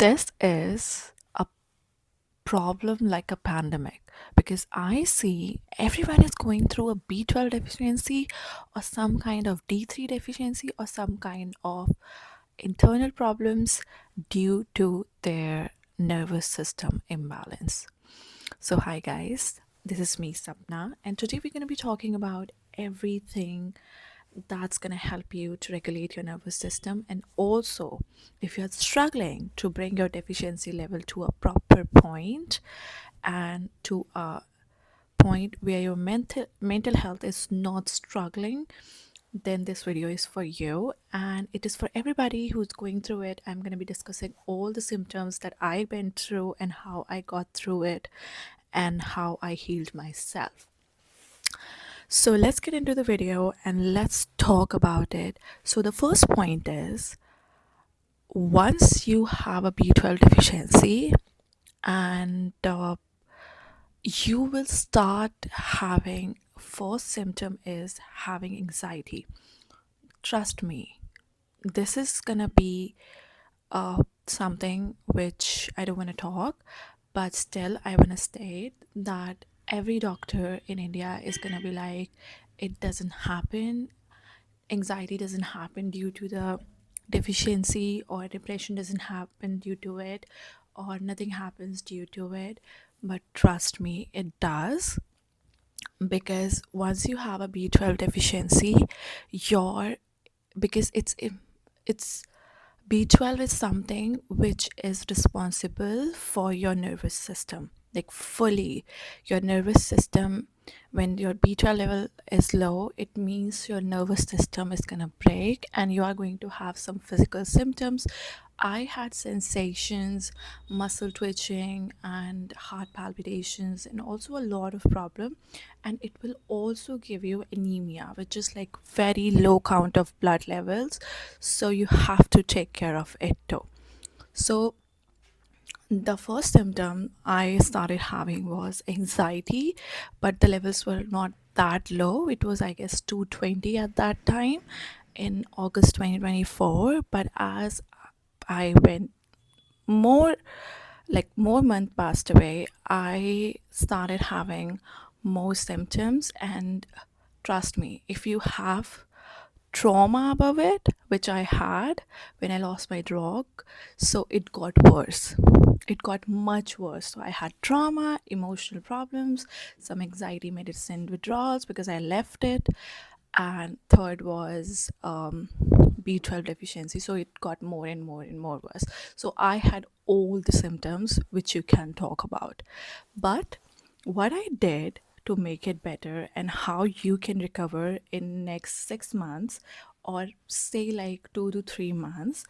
This is a problem like a pandemic because I see everyone is going through a B12 deficiency or some kind of D3 deficiency or some kind of internal problems due to their nervous system imbalance. So, hi guys, this is me, Sapna, and today we're going to be talking about everything that's going to help you to regulate your nervous system. And also, if you're struggling to bring your deficiency level to a proper point and to a point where your mental health is not struggling, then this video is for you, and it is for everybody who's going through it. I'm going to be discussing all the symptoms that I went through and how I got through it and how I healed myself. So let's get into the video and let's talk about it. So the first point is, once you have a B12 deficiency, and you will start having, first symptom is having anxiety. Trust me, this is gonna be something which I don't want to talk, but still I want to state that every doctor in India is gonna be like, it doesn't happen. Anxiety doesn't happen due to the deficiency, or depression doesn't happen due to it, or nothing happens due to it. But trust me, it does, because once you have a B12 deficiency, your because it's B12 is something which is responsible for your nervous system, like fully. Your nervous system, when your B12 level is low, it means your nervous system is going to break and you are going to have some physical symptoms. I had sensations, muscle twitching, and heart palpitations, and also a lot of problem. And it will also give you anemia, which is like very low count of blood levels. So you have to take care of it too. So the first symptom I started having was anxiety, but the levels were not that low. It was, I guess, 220 at that time in August 2024. But as I went more, more month passed away, I started having more symptoms. And trust me, if you have trauma above it, which I had when I lost my dog, so it got worse. It got much worse. So I had trauma, emotional problems, some anxiety medicine withdrawals because I left it, and third was B12 deficiency. So it got more and more and more worse. So I had all the symptoms which you can talk about. But what I did to make it better, and how you can recover in next 6 months, or say like 2 to 3 months,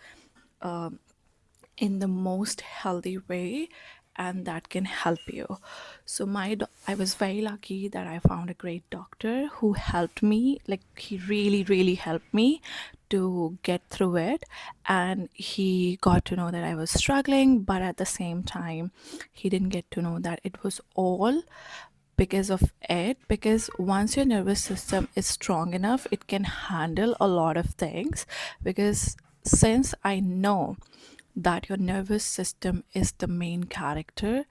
in the most healthy way, and that can help you. So I was very lucky that I found a great doctor who helped me. Like, he really helped me to get through it, and he got to know that I was struggling, but at the same time he didn't get to know that it was all because of it. Because once your nervous system is strong enough, it can handle a lot of things. Because since I know that your nervous system is the main character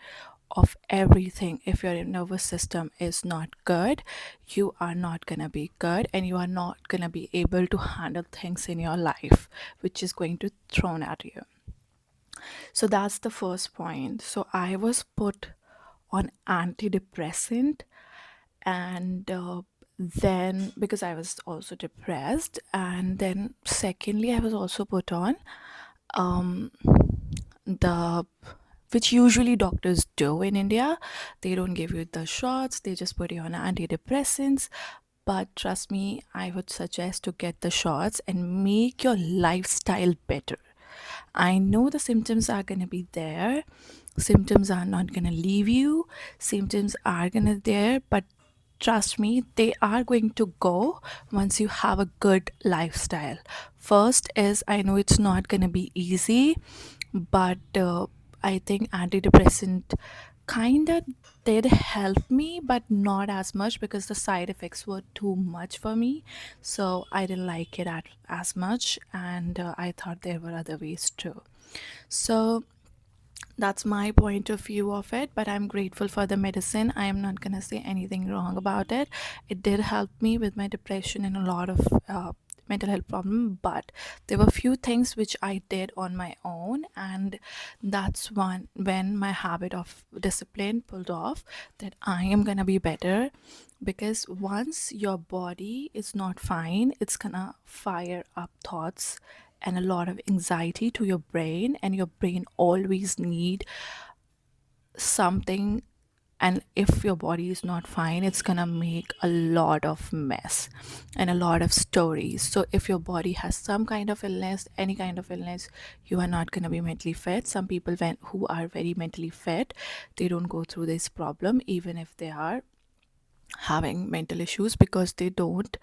of everything, if your nervous system is not good, you are not going to be good, and you are not going to be able to handle things in your life which is going to thrown at you. So that's the first point. So I was put on antidepressant, and then because I was also depressed, and then secondly I was also put on um the which usually doctors do in India. They don't give you the shots, they just put you on antidepressants. But trust me, I would suggest to get the shots and make your lifestyle better. I know the symptoms are going to be there. Symptoms are not going to leave you. Symptoms are going to there, but trust me, they are going to go once you have a good lifestyle. First is, I know it's not going to be easy, but I think antidepressant kind of did help me, but not as much because the side effects were too much for me. So I didn't like it as much, and I thought there were other ways too. So That's my point of view of it, but I'm grateful for the medicine. I am not going to say anything wrong about it. It did help me with my depression and a lot of mental health problem, but there were few things which I did on my own, and that's one when my habit of discipline pulled off, that I am going to be better. Because once your body is not fine, it's gonna fire up thoughts and a lot of anxiety to your brain, and your brain always need something. And if your body is not fine, it's gonna make a lot of mess and a lot of stories. So if your body has some kind of illness, any kind of illness, you are not gonna be mentally fit. Some people who are very mentally fit, they don't go through this problem even if they are having mental issues, because they don't,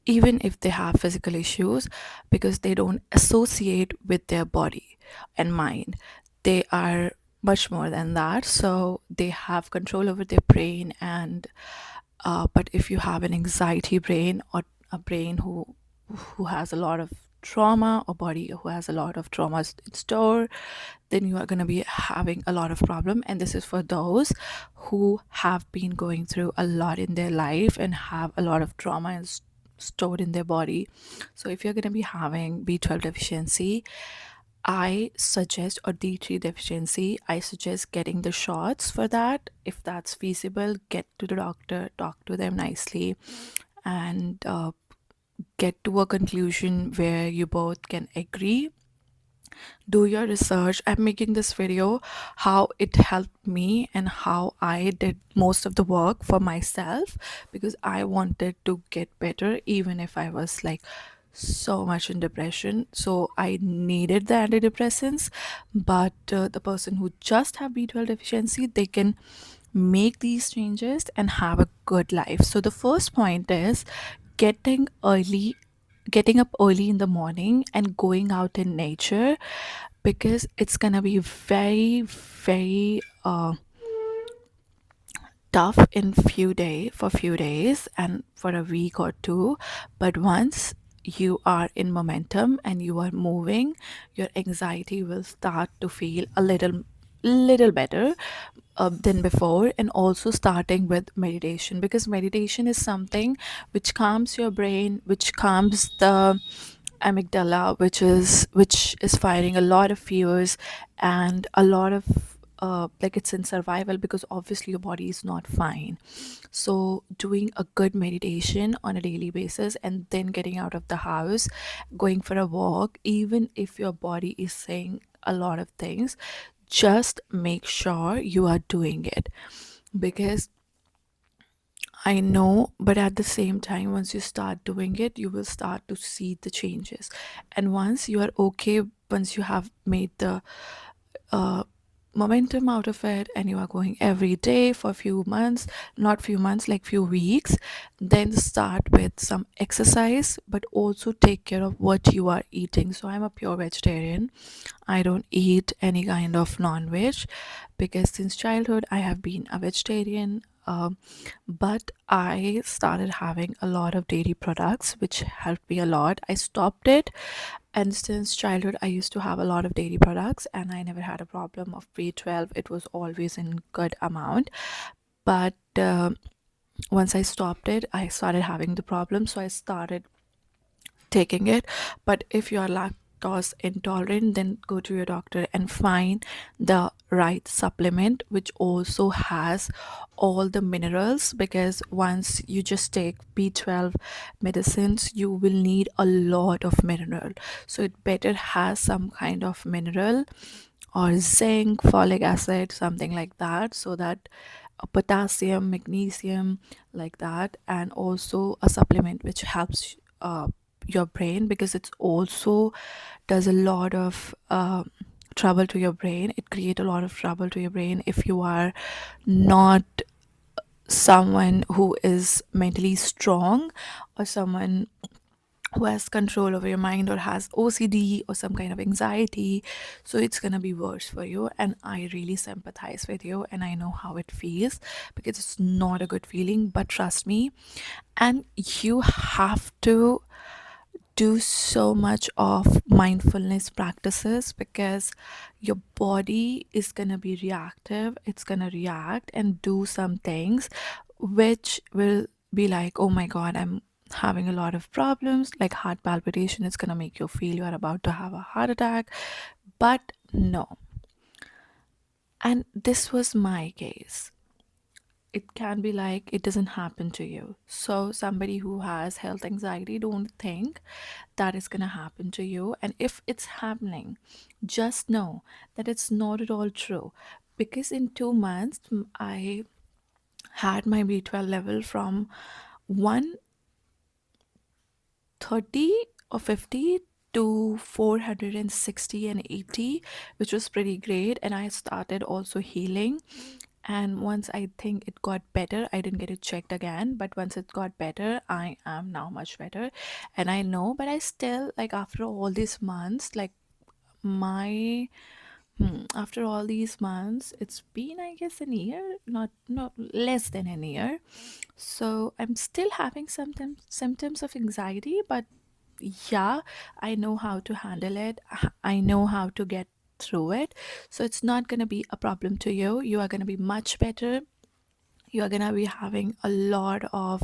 even if they have physical issues, because they don't associate with their body and mind. They are much more than that, so they have control over their brain. And but if you have an anxiety brain, or a brain who has a lot of trauma, or body who has a lot of traumas in store, then you are going to be having a lot of problem. And this is for those who have been going through a lot in their life and have a lot of trauma stored in their body. So if you're going to be having B12 deficiency, I suggest, or D3 deficiency, I suggest getting the shots for that. If that's feasible, get to the doctor, talk to them nicely, and get to a conclusion where you both can agree. Do your research. I'm making this video how it helped me and how I did most of the work for myself, because I wanted to get better even if I was like so much in depression. So I needed the antidepressants. But the person who just have B12 deficiency, they can make these changes and have a good life. So the first point is getting early getting up early in the morning and going out in nature, because it's gonna be very, very tough in few days and for a week or two. But once you are in momentum and you are moving, your anxiety will start to feel a little better than before. And also starting with meditation, because meditation is something which calms your brain, which calms the amygdala, which is firing a lot of fears and a lot of like it's in survival, because obviously your body is not fine. So doing a good meditation on a daily basis, and then getting out of the house, going for a walk, even if your body is saying a lot of things, just make sure you are doing it. Because I know, but at the same time, once you start doing it, you will start to see the changes. And once you are okay, once you have made the uh, momentum out of it, and you are going every day for a few months, not few months, like few weeks, then start with some exercise, but also take care of what you are eating. So I'm a pure vegetarian. I don't eat any kind of non-veg, because since childhood I have been a vegetarian. But I started having a lot of dairy products, which helped me a lot. I stopped it, and since childhood I used to have a lot of dairy products, and I never had a problem of B12. It was always in good amount. But once I stopped it, I started having the problem, so I started taking it. But if you are lactose intolerant, then go to your doctor and find the right supplement which also has all the minerals, because once you just take B12 medicines, you will need a lot of mineral. So it better has some kind of mineral, or zinc, folic acid, something like that, so that potassium, magnesium, like that. And also a supplement which helps your brain, because it's also does a lot of trouble to your brain. It create a lot of trouble to your brain if you are not someone who is mentally strong, or someone who has control over your mind, or has OCD or some kind of anxiety. So it's gonna be worse for you. And I really sympathize with you, and I know how it feels, because it's not a good feeling. But trust me, and you have to do so much of mindfulness practices, because your body is going to be reactive. It's going to react and do some things which will be like, oh my god, I'm having a lot of problems, like heart palpitation. It's going to make you feel you are about to have a heart attack. But no. And this was my case. It can be like it doesn't happen to you. So somebody who has health anxiety, don't think that is going to happen to you. And if it's happening, just know that it's not at all true. Because in 2 months, I had my B12 level from 130 or 50 to 460 and 80, which was pretty great. And I started also healing. And once I think it got better, I didn't get it checked again, but once it got better, I am now much better. And I know, but I still, like, after all these months, like, my after all these months, it's been, I guess, a year, not less than a year. So I'm still having symptoms of anxiety, but yeah, I know how to handle it. I know how to get through it. So it's not going to be a problem to you. You are going to be much better. You are going to be having a lot of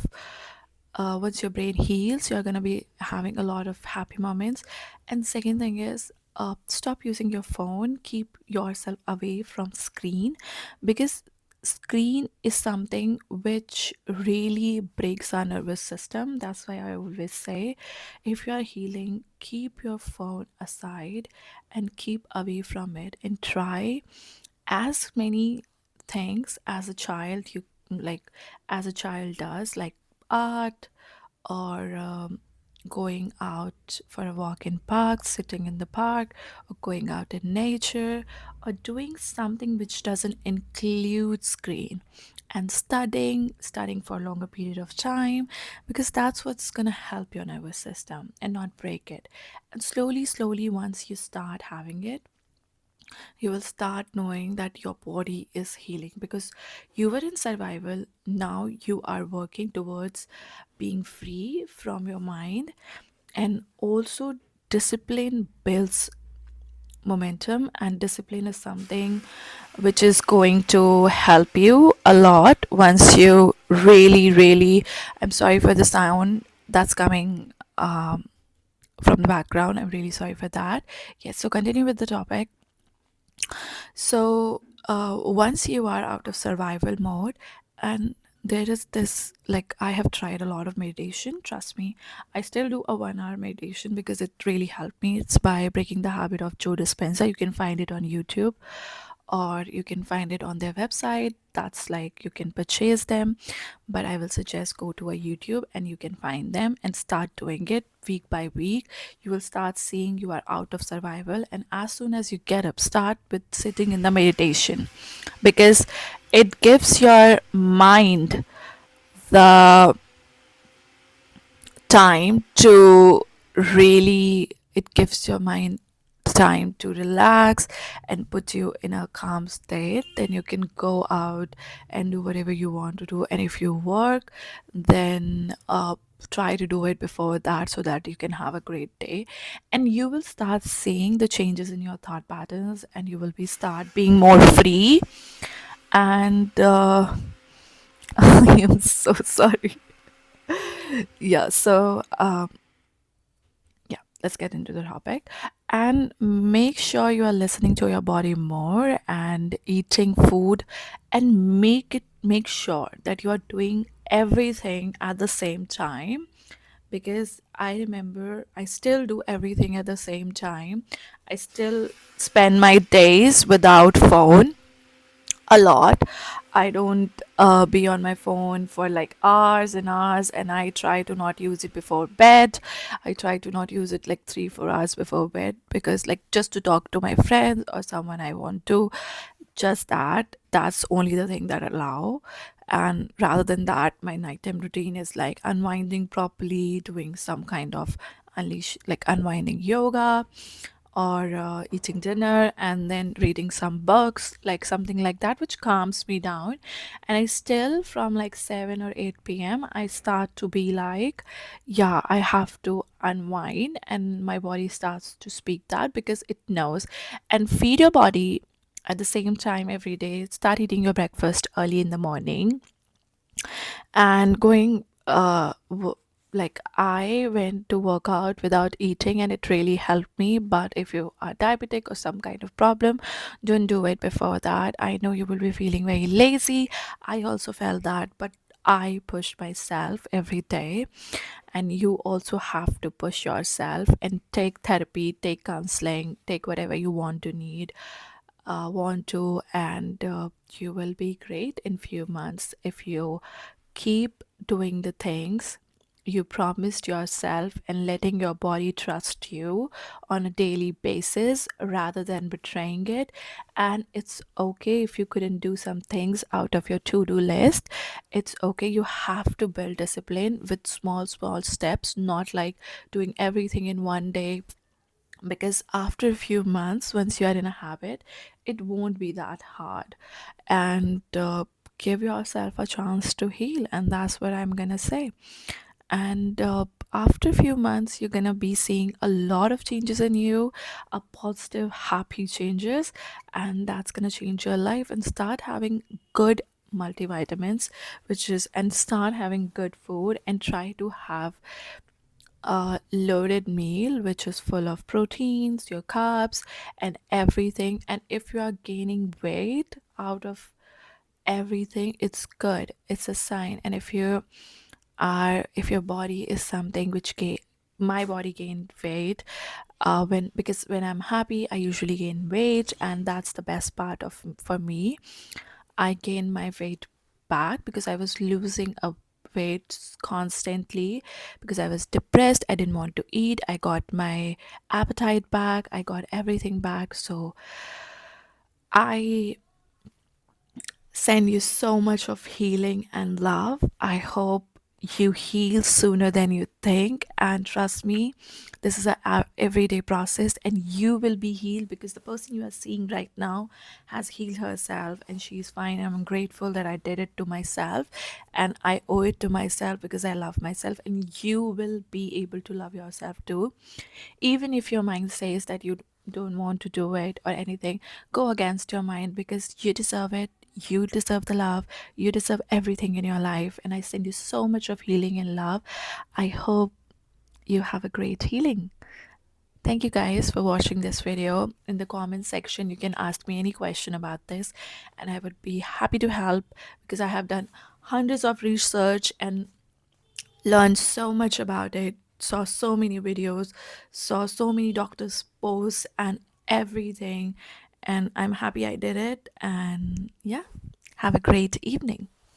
once your brain heals, you're going to be having a lot of happy moments. And second thing is, stop using your phone. Keep yourself away from screen, because screen is something which really breaks our nervous system. That's why I always say, if you are healing, keep your phone aside and keep away from it, and try as many things as a child, you like as a child does, like art, or going out for a walk in park, sitting in the park, or going out in nature, or doing something which doesn't include screen, and studying for a longer period of time, because that's what's going to help your nervous system and not break it. And slowly, once you start having it, you will start knowing that your body is healing, because you were in survival. Now you are working towards being free from your mind. And also, discipline builds momentum, and discipline is something which is going to help you a lot once you really, I'm sorry for the sound that's coming from the background. I'm really sorry for that. Yes, so continue with the topic. So, once you are out of survival mode, and there is this, like, I have tried a lot of meditation. Trust me, I still do a 1 hour meditation because it really helped me. It's by Breaking the Habit of Joe Dispenza. You can find it on YouTube, or you can find it on their website. That's like you can purchase them, but I will suggest go to a YouTube and you can find them and start doing it week by week. You will start seeing you are out of survival, and as soon as you get up, start with sitting in the meditation, because it gives your mind the time to really, it gives your mind time to relax and put you in a calm state. Then you can go out and do whatever you want to do. And if you work, then try to do it before that, so that you can have a great day. And you will start seeing the changes in your thought patterns, and you will be start being more free. And I am so sorry. Yeah, so yeah, let's get into the topic. And make sure you are listening to your body more and eating food, and make sure that you are doing everything at the same time, because I remember I still do everything at the same time. I still spend my days without phone a lot. I don't be on my phone for like hours and hours, and I try to not use it before bed. I try to not use it like 3 4 hours before bed, because like just to talk to my friends or someone I want to, just that's only the thing that I allow. And rather than that, my nighttime routine is like unwinding properly, doing some kind of unwinding yoga, or eating dinner and then reading some books, like something like that, which calms me down. And I still, from like 7 or 8 p.m., I start to be like, yeah, I have to unwind. And my body starts to speak that because it knows. And feed your body at the same time every day. Start eating your breakfast early in the morning and going like I went to work out without eating and it really helped me. But if you are diabetic or some kind of problem, don't do it before that. I know you will be feeling very lazy. I also felt that, but I pushed myself every day. And you also have to push yourself and take therapy, take counseling, take whatever you want to, and you will be great in few months if you keep doing the things you promised yourself and letting your body trust you on a daily basis rather than betraying it. And it's okay if you couldn't do some things out of your to-do list. It's okay. You have to build discipline with small steps, not like doing everything in one day, because after a few months, once you are in a habit, it won't be that hard. And give yourself a chance to heal, and that's what I'm gonna say. And after a few months, you're gonna be seeing a lot of changes in you, a positive happy changes, and that's gonna change your life. And start having good multivitamins, which is, and start having good food, and try to have a loaded meal which is full of proteins, your carbs, and everything. And if you are gaining weight out of everything, it's good, it's a sign. And if your body is something which my body gained weight when because when I'm happy I usually gain weight, and that's the best part of for me. I gained my weight back because I was losing a weight constantly because I was depressed. I didn't want to eat. I got my appetite back. I got everything back. So I send you so much of healing and love. I hope you heal sooner than you think. And trust me, this is a everyday process, and you will be healed because the person you are seeing right now has healed herself and she's fine. I'm grateful that I did it to myself, and I owe it to myself because I love myself. And you will be able to love yourself too. Even if your mind says that you don't want to do it or anything, go against your mind because you deserve it. You deserve the love. You deserve everything in your life. And I send you so much of healing and love. I hope you have a great healing. Thank you guys for watching this video. In the comment section, you can ask me any question about this, and I would be happy to help because I have done hundreds of research and learned so much about it, saw so many videos, saw so many doctors' posts and everything. And I'm happy I did it. And yeah, have a great evening.